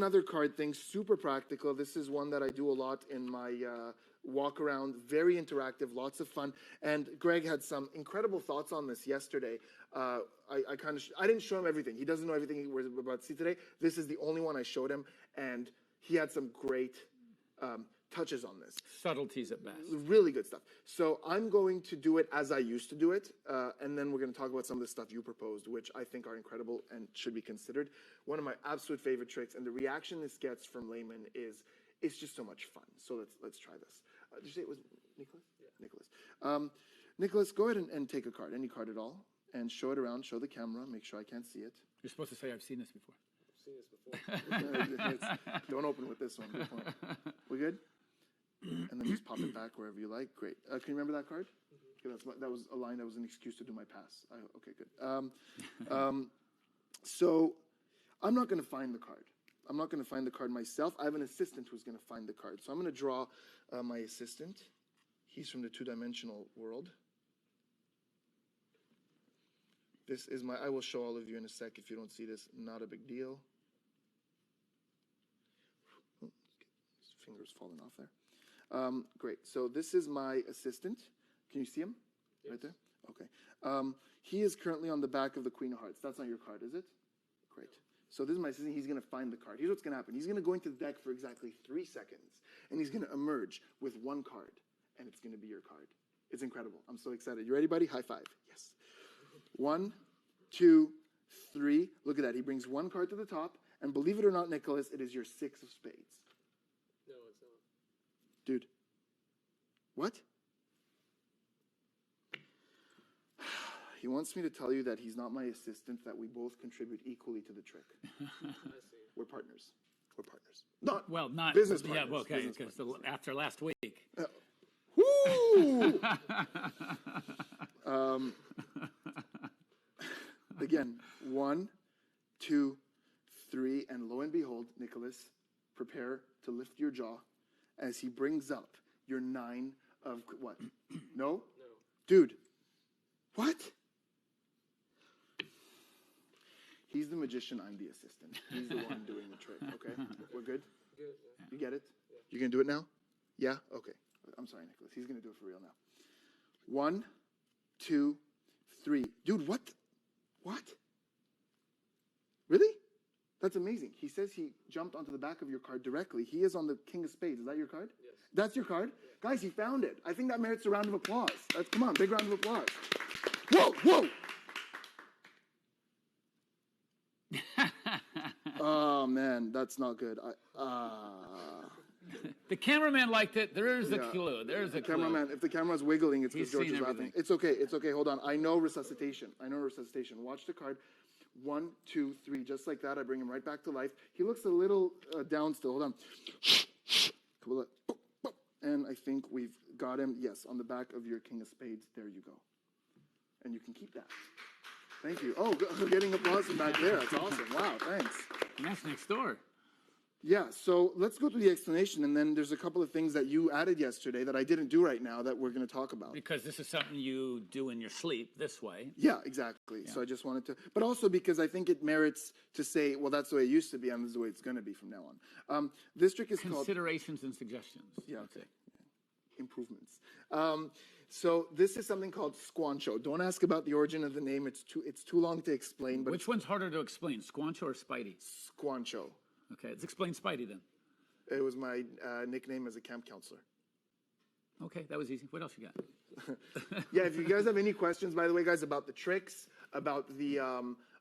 another card thing, super practical. This is one that I do a lot in my walk around. Very interactive, lots of fun. And Greg had some incredible thoughts on this yesterday. I didn't show him everything. He doesn't know everything we're about to see today. This is the only one I showed him, and he had some great touches on this. Subtleties at best. Really good stuff. So I'm going to do it as I used to do it, and then we're going to talk about some of the stuff you proposed, which I think are incredible and should be considered. One of my absolute favorite tricks, and the reaction this gets from laymen is, it's just so much fun. So let's try this. Did you say it was Nicholas? Yeah. Nicholas. Nicholas, go ahead and take a card, any card at all, and show it around, show the camera, make sure I can't see it. You're supposed to say, I've seen this before. I've seen this before. Don't open with this one. Good point. We good? And then just pop it back wherever you like. Great. Can you remember that card? Mm-hmm. Okay, that was a line that was an excuse to do my pass. Okay, good. So I'm not going to find the card. I'm not going to find the card myself. I have an assistant who's going to find the card. So I'm going to draw my assistant. He's from the two-dimensional world. This is I will show all of you in a sec if you don't see this. Not a big deal. His finger's falling off there. Great. So this is my assistant. Can you see him? Yes. Right there? Okay. He is currently on the back of the Queen of Hearts. That's not your card, is it? Great. So this is my assistant. He's going to find the card. Here's what's going to happen. He's going to go into the deck for exactly 3 seconds, and he's going to emerge with one card, and it's going to be your card. It's incredible. I'm so excited. You ready, buddy? High five. Yes. 1, 2, 3. Look at that. He brings one card to the top, and believe it or not, Nicholas, it is your 6 of spades. No, it's not. Dude. What? He wants me to tell you that he's not my assistant, that we both contribute equally to the trick. I see. We're partners. We're partners. Not business partners. Yeah, well, okay, because after last week. Woo! Again, 1, 2, 3, and lo and behold, Nicholas, prepare to lift your jaw as he brings up your 9 of what? No? No. Dude, what? He's the magician, I'm the assistant. He's the one doing the trick, okay? We're good? Good, yeah. You get it? Yeah. You're going to do it now? Yeah? Okay. I'm sorry, Nicholas. He's going to do it for real now. 1, 2, 3. Dude, what? What? Really? That's amazing. He says he jumped onto the back of your card directly. He is on the King of Spades. Is that your card? Yes. That's your card? Yeah. Guys, he found it. I think that merits a round of applause. Come on, big round of applause. Whoa, whoa! Oh, man, that's not good. The cameraman liked it. There's a clue. There's a clue. Cameraman, if the camera's wiggling, it's because George is laughing. It's okay. It's okay. Hold on. I know resuscitation. Watch the card. 1, 2, 3. Just like that, I bring him right back to life. He looks a little down still. Hold on. And I think we've got him. Yes, on the back of your King of Spades. There you go. And you can keep that. Thank you. Oh, getting applause from back there. That's awesome. Wow, thanks. And that's next door. Yeah, so let's go through the explanation, and then there's a couple of things that you added yesterday that I didn't do right now that we're going to talk about. Because this is something you do in your sleep this way. Yeah, exactly. Yeah. So I just wanted to, but also because I think it merits to say, well, that's the way it used to be, and this is the way it's going to be from now on. This trick is called considerations and suggestions. Yeah, okay. Improvements. So this is something called squancho. Don't ask about the origin of the name. It's too long to explain. But which one's harder to explain, squancho or Spidey? Squancho. Okay, let's explain Spidey then. It was my nickname as a camp counselor. Okay, that was easy. What else you got? Yeah, if you guys have any questions, by the way, guys, about the tricks, about the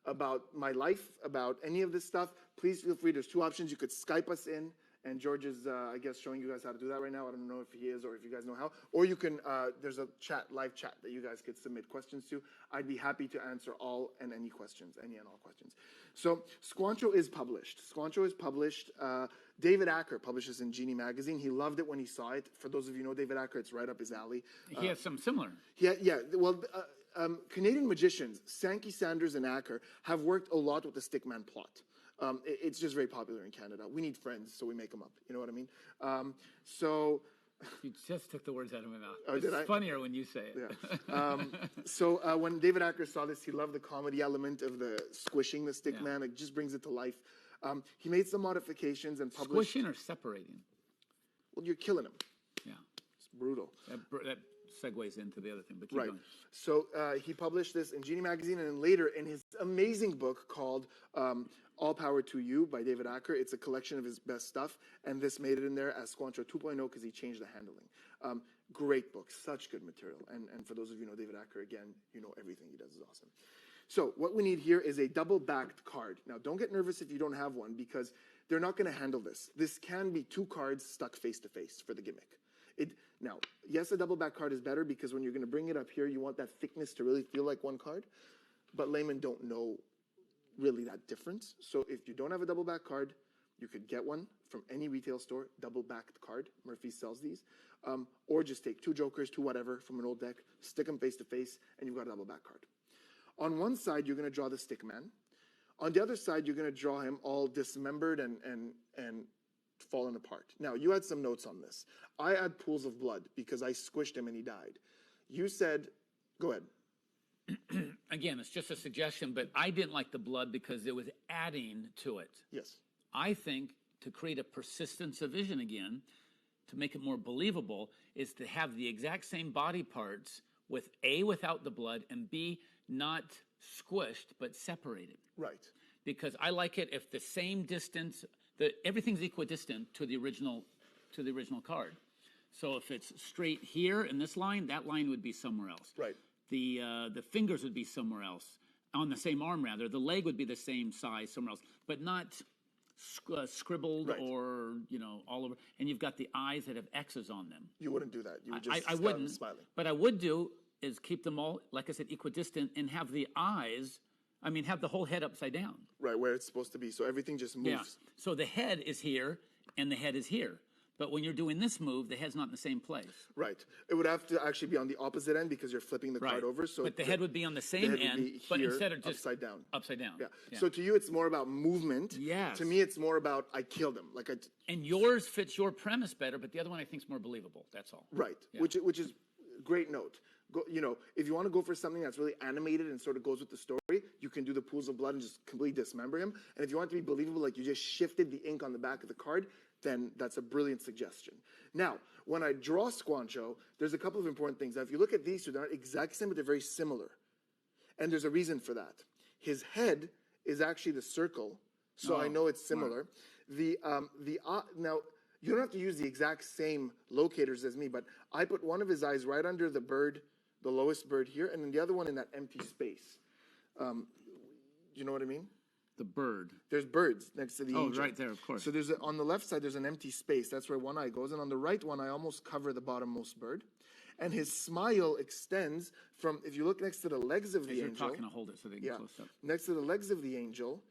about my life, about any of this stuff, please feel free. There's 2 options. You could Skype us in. And George is, I guess, showing you guys how to do that right now. I don't know if he is or if you guys know how. Or you can, there's a live chat that you guys could submit questions to. I'd be happy to answer all and any questions, any and all questions. So Squancho is published. David Acker publishes in Genie Magazine. He loved it when he saw it. For those of you who know David Acker, it's right up his alley. He has some similar. Yeah. Well, Canadian magicians, Sankey, Sanders, and Acker have worked a lot with the stickman plot. It's just very popular in Canada. We need friends, so we make them up. You know what I mean? You just took the words out of my mouth. Oh, it's funnier when you say it. Yeah. When David Acker saw this, he loved the comedy element of the squishing the stick man. It just brings it to life. He made some modifications and published. Squishing or separating? Well, you're killing him. Yeah. It's brutal. That segues into the other thing, but keep Right. going. So he published this in Genie magazine, and then later in his amazing book called All Power to You by David Acker. It's a collection of his best stuff, and this made it in there as Squancho 2.0 because he changed the handling. Great book, such good material. And for those of you who know David Acker, again, you know everything he does is awesome. So what we need here is a double-backed card. Now, don't get nervous if you don't have one because they're not going to handle this. This can be two cards stuck face-to-face for the gimmick. Now, yes, a double-back card is better because when you're going to bring it up here, you want that thickness to really feel like one card. But laymen don't know really that difference. So if you don't have a double-back card, you could get one from any retail store, double-backed card. Murphy sells these. Or just take two jokers, two whatever from an old deck, stick them face-to-face, and you've got a double-back card. On one side, you're going to draw the stick man. On the other side, you're going to draw him all dismembered and fallen apart. Now, you had some notes on this. I had pools of blood because I squished him and he died. You said, go ahead. Again, it's just a suggestion, but I didn't like the blood because it was adding to it. Yes. I think to create a persistence of vision again, to make it more believable, is to have the exact same body parts with A, without the blood, and B, not squished, but separated. Right. Because I like it if the same distance, everything's equidistant to the original card. So if it's straight here in this line, that line would be somewhere else. Right. The fingers would be somewhere else. On the same arm, rather. The leg would be the same size somewhere else, but not scribbled Right. or, all over. And you've got the eyes that have X's on them. You wouldn't do that. You would just I wouldn't, smiling. but I would do is keep them all, like I said, equidistant and have the eyes, have the whole head upside down. Right, where it's supposed to be. So everything just moves. Yeah. So the head is here and the head is here. But when you're doing this move, the head's not in the same place. Right. It would have to actually be on the opposite end because you're flipping the card over. So but the head would be on the same head would end, be but here, instead of just upside down. Upside down. Yeah. So to you, it's more about movement. Yes. To me, it's more about I killed him. And yours fits your premise better, but the other one I think is more believable. That's all. Right. Yeah. Which is great note. If you want to go for something that's really animated and sort of goes with the story, you can do the pools of blood and just completely dismember him. And if you want it to be believable, like you just shifted the ink on the back of the card, then that's a brilliant suggestion. Now, when I draw Squancho, there's a couple of important things. Now, if you look at these two, they're not exactly the same, but they're very similar. And there's a reason for that. His head is actually the circle, so I know it's similar. Now, you don't have to use the exact same locators as me, but I put one of his eyes right under the bird, the lowest bird here, and then the other one in that empty space. You know what I mean? The bird. There's birds next to the angel. Oh, right there, of course. So on the left side, there's an empty space. That's where one eye goes. And on the right one, I almost cover the bottommost bird. And his smile extends from, if you look next to the legs of the angel. You're talking to hold it so they can Yeah. close up. Next to the legs of the angel,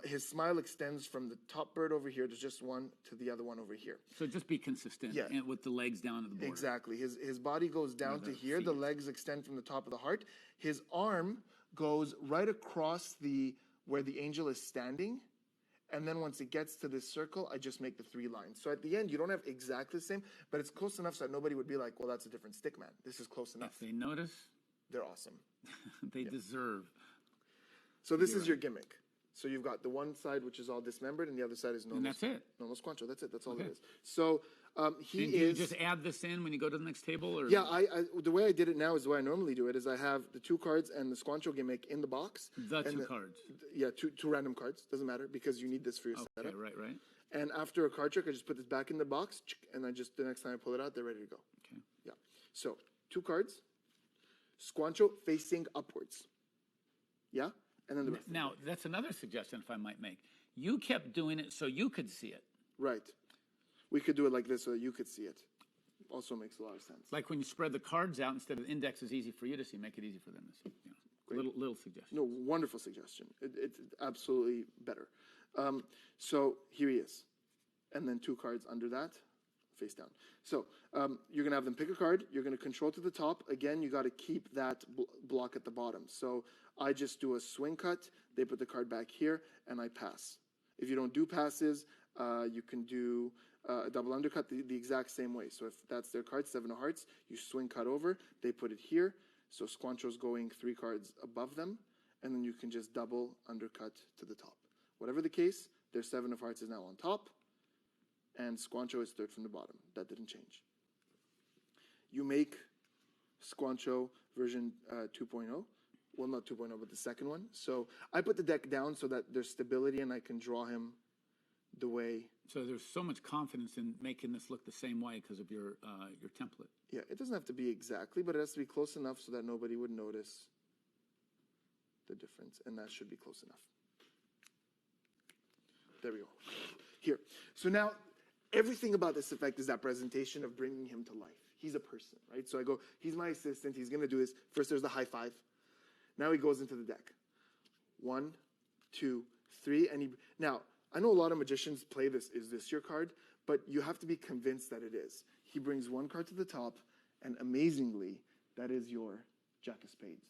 his smile extends from the top bird over here, there's just one, to the other one over here. So just be consistent and with the legs down to the border. Exactly. His body goes down to here. feet. The legs extend from the top of the heart. His arm goes right across where the angel is standing. And then once it gets to this circle, I just make the 3 lines. So at the end, you don't have exactly the same, but it's close enough so that nobody would be like, well, that's a different stick man. This is close enough. If they notice, They're awesome. they deserve. So this is your gimmick. So you've got the one side, which is all dismembered, and the other side is normal. And that's it. Normal Squancho. That's it. That's all Okay. it is. So he And do is... you just add this in when you go to the next table? Or? Yeah, the way I did it now is the way I normally do it, is I have the 2 cards and the Squancho gimmick in the box. The and 2 cards. Yeah, two random cards. Doesn't matter because you need this for your Okay, setup. right. And after a card trick, I just put this back in the box, and the next time I pull it out, they're ready to go. Okay. Yeah. So 2 cards, Squancho facing upwards. Yeah? And then the rest. Now, that's another suggestion, if I might make. You kept doing it so you could see it. Right. We could do it like this so that you could see it. Also makes a lot of sense. Like when you spread the cards out, instead of the index is easy for you to see, make it easy for them to see. Yeah. Little suggestion. No, wonderful suggestion. It's absolutely better. So here he is. And then 2 cards under that, face down. So you're going to have them pick a card. You're going to control to the top. Again, you got to keep that block at the bottom. So I just do a swing cut. They put the card back here, and I pass. If you don't do passes, you can do a double undercut the exact same way. So if that's their card, 7 of hearts, you swing cut over. They put it here. So Squancho's going 3 cards above them, and then you can just double undercut to the top. Whatever the case, their 7 of hearts is now on top, and Squancho is third from the bottom. That didn't change. You make Squancho version 2.0. Well, not 2.0, but the second one. So I put the deck down so that there's stability and I can draw him the way. So there's so much confidence in making this look the same way because of your template. Yeah, it doesn't have to be exactly, but it has to be close enough so that nobody would notice the difference, and that should be close enough. There we go. Here. So now, everything about this effect is that presentation of bringing him to life. He's a person, right? So I go, he's my assistant. He's going to do this. First, there's the high five. Now he goes into the deck. 1, 2, 3, and he... Now, I know a lot of magicians play this, is this your card? But you have to be convinced that it is. He brings one card to the top, and amazingly, that is your Jack of Spades.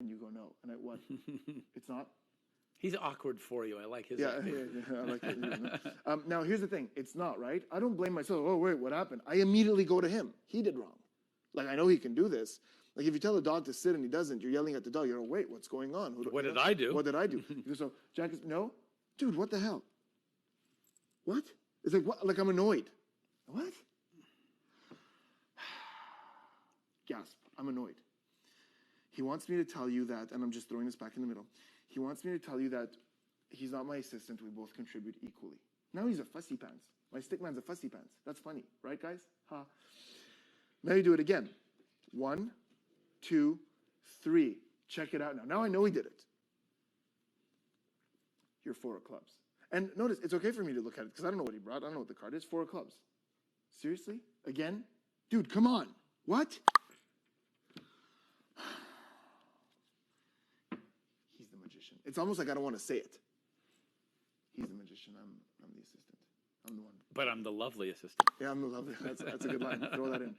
And you go, no. And I, what? It's not? He's awkward for you. I like his. Yeah, I like it. Now, here's the thing. It's not, right? I don't blame myself. Oh, wait, what happened? I immediately go to him. He did wrong. Like, I know he can do this. Like, if you tell a dog to sit and he doesn't, you're yelling at the dog. You're like, wait, what's going on? What did I do? What did I do? So, Jack is, no? Dude, what the hell? What? It's like, what? Like, I'm annoyed. What? Gasp. I'm annoyed. He wants me to tell you that, and I'm just throwing this back in the middle. He wants me to tell you that he's not my assistant. We both contribute equally. Now he's a fussy pants. My stick man's a fussy pants. That's funny, right, guys? Ha. Now you do it again. 1, 2, 3. Check it out now. Now I know he did it. You're 4 of clubs. And notice, it's okay for me to look at it because I don't know what he brought. I don't know what the card is. 4 of clubs. Seriously? Again? Dude, come on. What? He's the magician. It's almost like I don't want to say it. He's the magician. I'm the assistant. I'm the one. But I'm the lovely assistant. Yeah, I'm the lovely. That's a good line. Throw that in.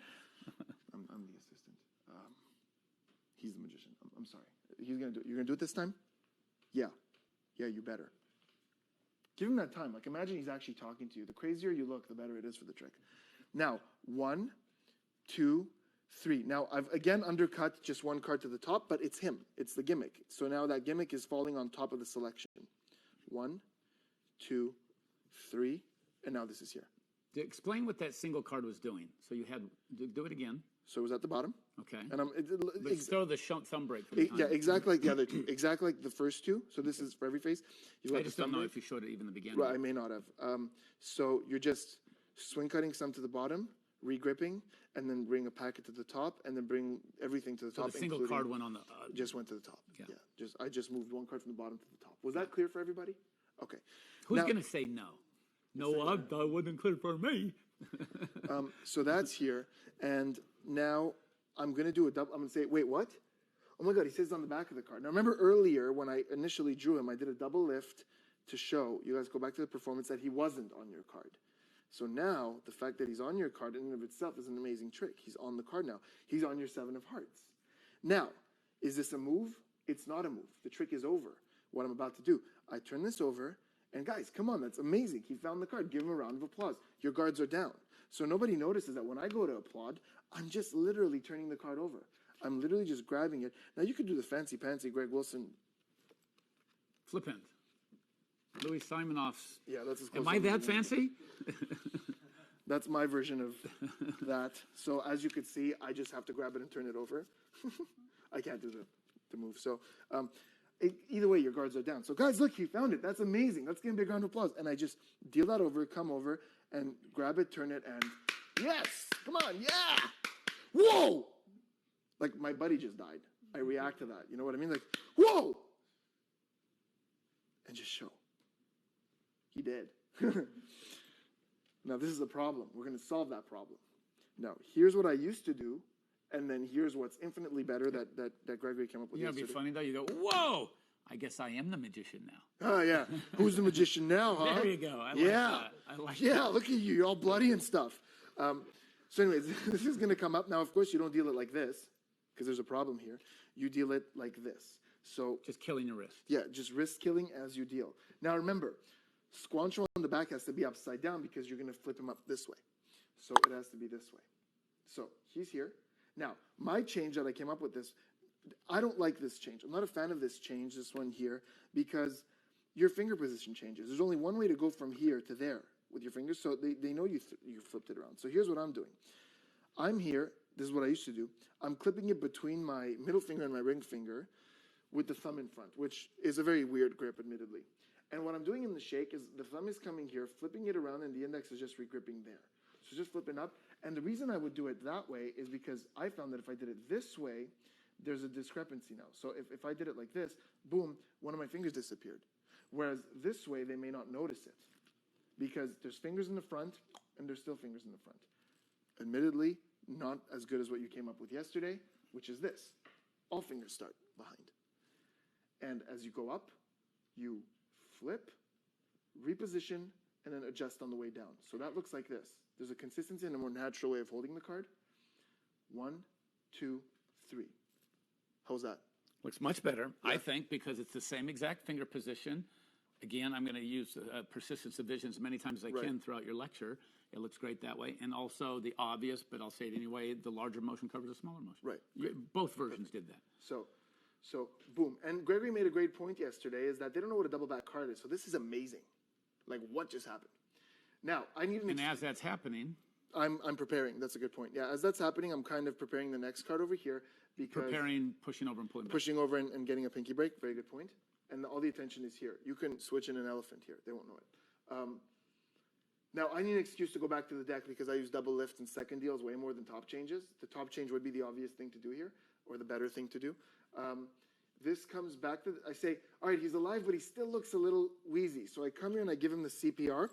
I'm the assistant. He's the magician. I'm sorry. He's gonna do it. You're gonna do it this time? Yeah. Yeah, you better. Give him that time. Like, imagine he's actually talking to you. The crazier you look, the better it is for the trick. Now, 1, 2, 3. Now, I've again undercut just one card to the top, but it's him. It's the gimmick. So now that gimmick is falling on top of the selection. 1, 2, 3, and now this is here. Explain what that single card was doing. So you had, do it again. So it was at the bottom. Okay. And But throw the thumb break for the time. yeah, exactly like the other two. Exactly like the first two. So this is for every face. I just don't know if you showed it even in the beginning. Right, I may not have. So you're just swing cutting some to the bottom, regripping, and then bring a packet to the top, and then bring everything to the So top. the single including- card went on the... just went to the top. Yeah. Yeah. I just moved one card from the bottom to the top. Was that clear for everybody? Okay. Who's Now- going to say no? No, that wasn't clear for me. So that's here, and now I'm going to do a double. I'm going to say, wait, what? Oh my God, he says on the back of the card. Now remember earlier when I initially drew him, I did a double lift to show, you guys go back to the performance, that he wasn't on your card. So now, the fact that he's on your card in and of itself is an amazing trick. He's on the card now. He's on your 7 of hearts. Now, is this a move? It's not a move. The trick is over. What I'm about to do, I turn this over, and guys, come on, that's amazing. He found the card. Give him a round of applause. Your guards are down. So nobody notices that when I go to applaud, I'm just literally turning the card over. I'm literally just grabbing it. Now, you could do the fancy-pantsy Greg Wilson. Flip end. Louis Simonoff's. Yeah, that's as close Am I as that fancy? That's my version of that. So as you could see, I just have to grab it and turn it over. I can't do the move. So either way, your guards are down. So guys, look, he found it. That's amazing. Let's give him a big round of applause. And I just deal that over, come over, and grab it, turn it, and yes, come on, yeah. Whoa! Like my buddy just died. I react to that. You know what I mean? Like, whoa! And just show. He did. Now, this is a problem. We're going to solve that problem. Now, here's what I used to do, and then here's what's infinitely better that Gregory came up with You know, it'd be yesterday. funny though. You go, whoa! I guess I am the magician now. Oh, yeah. Who's the magician now, huh? There you go. I like Yeah. that. I like Yeah, that. look at you. You're all bloody and stuff. So anyways, this is going to come up. Now, of course, you don't deal it like this, because there's a problem here. You deal it like this. So, Just killing your wrist. yeah, just wrist killing as you deal. Now, remember, Squancho on the back has to be upside down because you're going to flip him up this way. So it has to be this way. So he's here. Now, my change that I came up with this, I don't like this change. I'm not a fan of this change, this one here, because your finger position changes. There's only one way to go from here to there with your fingers, so they know you flipped it around. So here's what I'm doing. I'm here. This is what I used to do. I'm clipping it between my middle finger and my ring finger with the thumb in front, which is a very weird grip, admittedly. And what I'm doing in the shake is the thumb is coming here, flipping it around, and the index is just regripping there. So just flipping up. And the reason I would do it that way is because I found that if I did it this way, there's a discrepancy now. So if I did it like this, boom, one of my fingers disappeared. Whereas this way, they may not notice it because there's fingers in the front and there's still fingers in the front. Admittedly, not as good as what you came up with yesterday, which is this. All fingers start behind. And as you go up, you flip, reposition, and then adjust on the way down. So that looks like this. There's a consistency and a more natural way of holding the card. 1, 2, 3. How's that? Looks much better, I think, because it's the same exact finger position. Again, I'm going to use persistence of vision as many times as I can throughout your lecture. It looks great that way. And also the obvious, but I'll say it anyway, the larger motion covers the smaller motion. Right. Both versions did that. So boom. And Gregory made a great point yesterday is that they don't know what a double back card is. So this is amazing. Like, what just happened? Now, I need an And as that's happening, I'm preparing. That's a good point. Yeah, as that's happening, I'm kind of preparing the next card over here because pushing over and pulling back. pushing over and getting a pinky break. Very good point. And all the attention is here. You can switch in an elephant here. They won't know it. Now, I need an excuse to go back to the deck because I use double lifts and second deals way more than top changes. The top change would be the obvious thing to do here, or the better thing to do. This comes back to, I say, all right, he's alive, but he still looks a little wheezy. So I come here and I give him the CPR.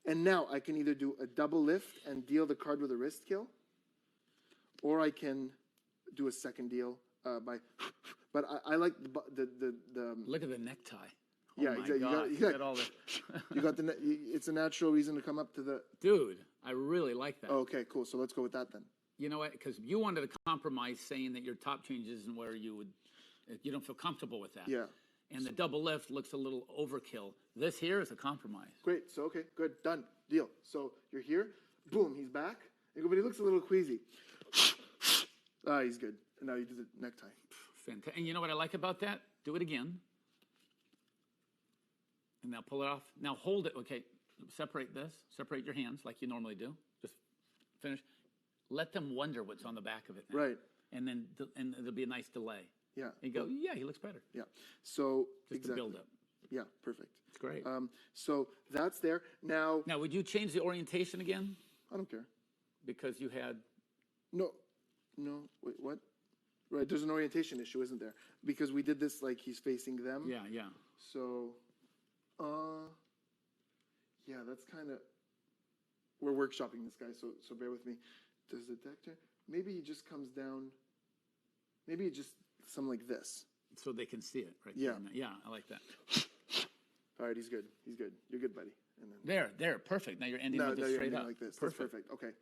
And now I can either do a double lift and deal the card with a wrist kill, or I can do a second deal by, but I like the Look at the necktie. yeah, my exactly. God, You you got all the... you got the, it's a natural reason to come up to the, Dude, I really like that. okay, cool. So let's go with that then. You know what? Because you wanted to compromise saying that your top change isn't where you don't feel comfortable with that. Yeah. And the double lift looks a little overkill. This here is a compromise. Great. So, okay, good. Done. Deal. So you're here. Boom. He's back. But he looks a little queasy. Ah, he's good. And now you do the necktie. Fantastic. And you know what I like about that? Do it again. And now pull it off. Now hold it. Okay. Separate this. Separate your hands like you normally do. Just finish. Let them wonder what's on the back of it now. Right. And then and there'll be a nice delay. Yeah. And you go, yeah, he looks better. Yeah. So Just to build up. Yeah. Perfect. It's great. So that's there. Now, Would you change the orientation again? I don't care. Because you had... No. Wait, what? Right. There's an orientation issue, isn't there? Because we did this like he's facing them. Yeah. So, yeah, that's kind of, we're workshopping this guy, so bear with me. Does the deck turn? Maybe he just comes down, maybe just something like this. So they can see it, right? Yeah. Yeah, I like that. All right, he's good. You're good, buddy. And then There, perfect. Now you're ending now with this you're straight ending up. like this. Perfect. That's perfect. Okay.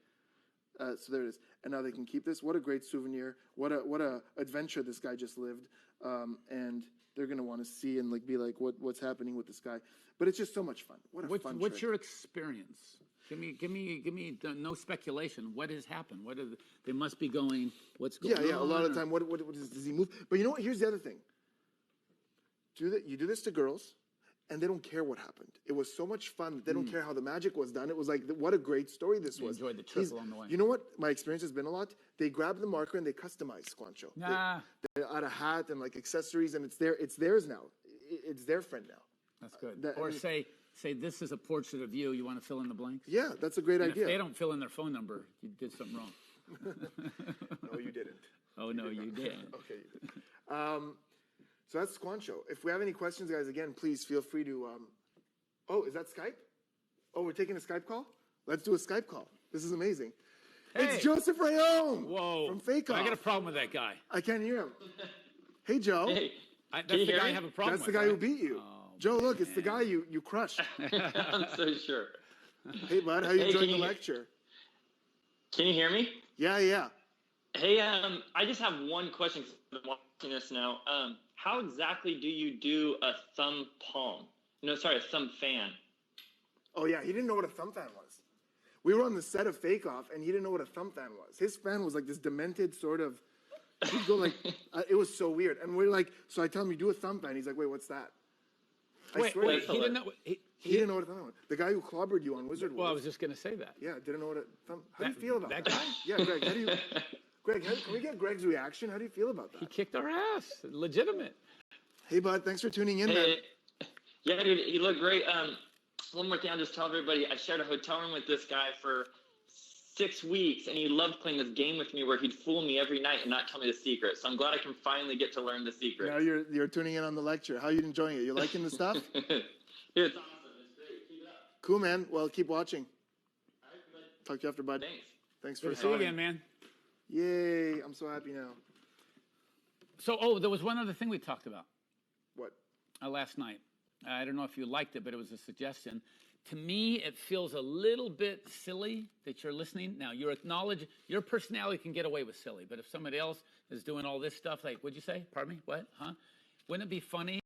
So there it is. And now they can keep this. What a great souvenir. What a adventure this guy just lived. And they're gonna want to see and like be like, what's happening with this guy? But it's just so much fun. What a fun What's trick. your experience? Give me no speculation. What has happened? They must be going? What's going on? Yeah. A lot of the time, what does he move? But you know what? Here's the other thing. You do this to girls, and they don't care what happened. It was so much fun that they don't care how the magic was done. It was like, what a great story this was. Enjoyed the trip along the way. You know what? My experience has been a lot. They grab the marker and they customize Squancho. They add a hat and like accessories, and it's theirs now. It's their friend now. That's good. Or say this is a portrait of you. You want to fill in the blanks? Yeah, that's a great And idea. if they don't fill in their phone number, you did something wrong. No, you didn't. Oh no, you did. Okay, you did. So that's Squancho. If we have any questions, guys, again, please feel free to. Oh, is that Skype? Oh, we're taking a Skype call? Let's do a Skype call. This is amazing. Hey. It's Joseph Rayone. Whoa. From Fake Off. I got a problem with that guy. I can't hear him. Hey, Joe. Hey, That's you the hear guy I me? have a problem That's with. the guy who right? beat you. Oh, Joe, look, it's the guy you crushed. I'm so sure. Hey, bud, how you Hey, enjoying can the you- lecture? Can you hear me? Yeah. Hey, I just have one question 'cause I've been watching this now. How exactly do you do a thumb palm? No, sorry, a thumb fan. Oh, yeah, he didn't know what a thumb fan was. We were on the set of Fake Off, and he didn't know what a thumb fan was. His fan was like this demented sort of, He'd go like, it was so weird. And we're like, so I tell him, you do a thump, and he's like, wait, what's that? Wait, swear to wait, you, he didn't know. he didn't know what a thump was. The guy who clobbered you on Wizard Well, I Wars. was just going to say that. Yeah, didn't know what a thumb. How do you That- feel about that that? guy? Yeah, Greg. How do you? Greg, can we get Greg's reaction? How do you feel about He that? kicked our ass. Legitimate. Hey, bud, thanks for tuning in, man. Hey, yeah, dude, you look great. One more thing, I'll just tell everybody, I shared a hotel room with this guy for 6 weeks, and he loved playing this game with me where he'd fool me every night and not tell me the secret. So I'm glad I can finally get to learn the secret. Now you're tuning in on the lecture. How are you enjoying it? You liking the stuff? Dude, it's awesome. It's great. Keep it up. Cool, man. Well, keep watching. All right, bud. Talk to you after, bud. Thanks. Thanks for Good to see you calling. again, man. Yay! I'm so happy now. So, there was one other thing we talked about What? last night. I don't know if you liked it, but it was a suggestion. To me, it feels a little bit silly that you're listening. Now, you acknowledge your personality can get away with silly, but if somebody else is doing all this stuff, like, what'd you say? Pardon me? What? Huh? Wouldn't it be funny